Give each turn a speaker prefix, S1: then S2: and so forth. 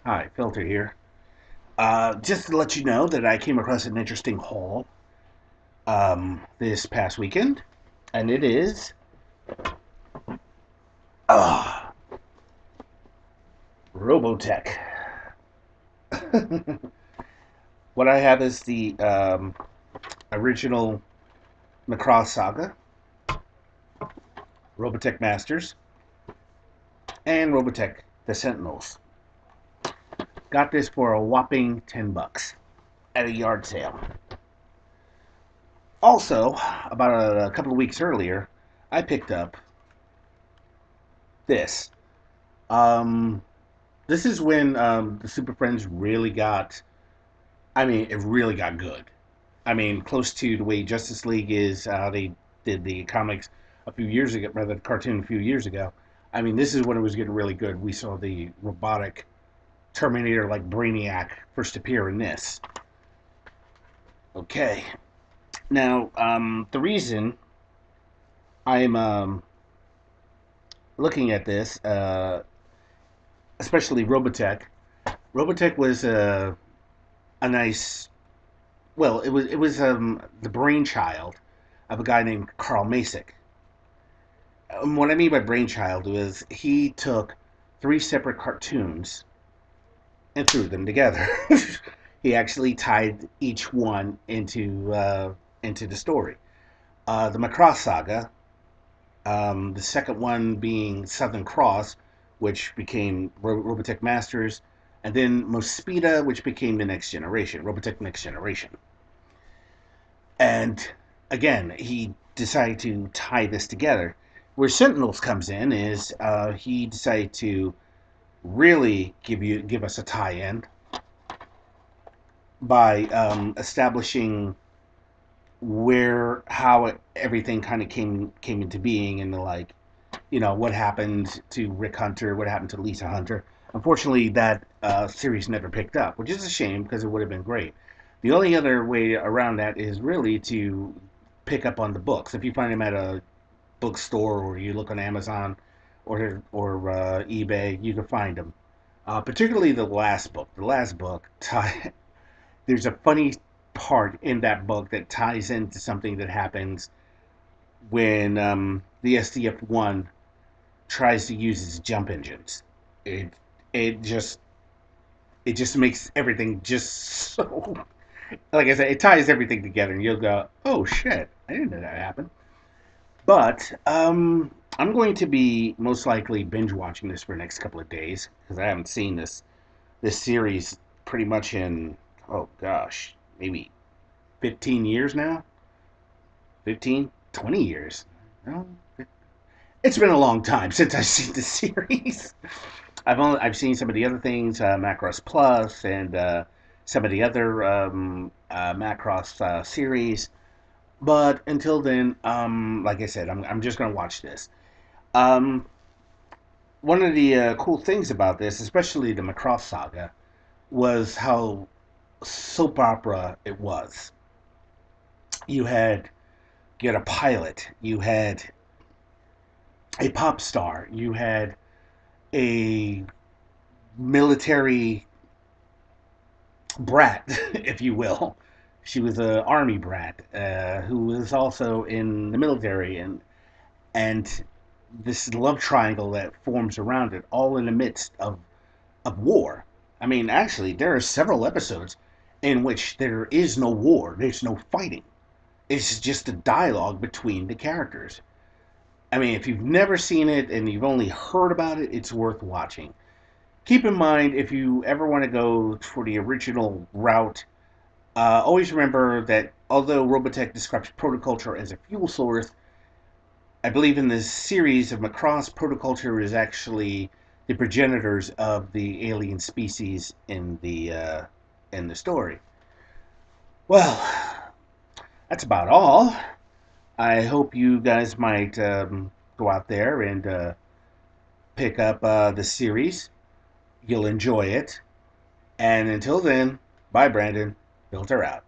S1: Hi, Filter here. Just to let you know that I came across an interesting haul this past weekend, and it is uh, Robotech. What I have is the original Macross Saga, Robotech Masters, and Robotech The Sentinels. Got this for a whopping $10 at a yard sale. Also, about a couple of weeks earlier, I picked up this. Um, this is when the Super Friends really got. I mean, it really got good. I mean, close to the way Justice League is. They did the comics a few years ago, rather the cartoon a few years ago. I mean, this is when it was getting really good. We saw the robotic Terminator like Brainiac first appear in this. Okay, now the reason I'm looking at this, especially Robotech. Robotech was a nice. Well, it was the brainchild of a guy named Carl Masick. What I mean by brainchild was he took three separate cartoons and threw them together. He actually tied each one into the story. The Macross Saga, the second one being Southern Cross, which became Robotech Masters, and then Mospeada, which became the Next Generation, Robotech Next Generation. And again, he decided to tie this together. Where Sentinels comes in is he decided to really give us a tie-in by establishing everything kind of came into being, and what happened to Rick Hunter, what happened to Lisa Hunter. Unfortunately, that series never picked up, which is a shame because it would have been great. The only other way around that is really to pick up on the books. If you find them at a bookstore or you look on Amazon or eBay, you can find them. Particularly the last book. The last book, there's a funny part in that book that ties into something that happens when the SDF-1 tries to use its jump engines. It it just it just makes everything just so, like I said, it ties everything together, and you'll go, "Oh shit, I didn't know that happened." But I'm going to be most likely binge watching this for the next couple of days because I haven't seen this series pretty much in, oh gosh, maybe 15 years now. 15, 20 years. No, it's been a long time since I've seen the series. I've seen some of the other things, Macross Plus, and some of the other Macross series. But until then, like I said, I'm just gonna watch this. Um, One of the cool things about this, especially the Macross saga, was how soap opera it was. You had you had a pilot, you had a pop star, you had a military brat, if you will. She was an army brat who was also in the military, and this love triangle that forms around it, all in the midst of war. I mean, actually, there are several episodes in which there is no war, there's no fighting. It's just a dialogue between the characters. I mean, if you've never seen it and you've only heard about it, it's worth watching. Keep in mind, if you ever want to go for the original route, always remember that although Robotech describes protoculture as a fuel source, I believe in this series of Macross, protoculture is actually the progenitors of the alien species in the story. Well, that's about all. I hope you guys might go out there and pick up the series. You'll enjoy it. And until then, bye, Brandon. Filter out.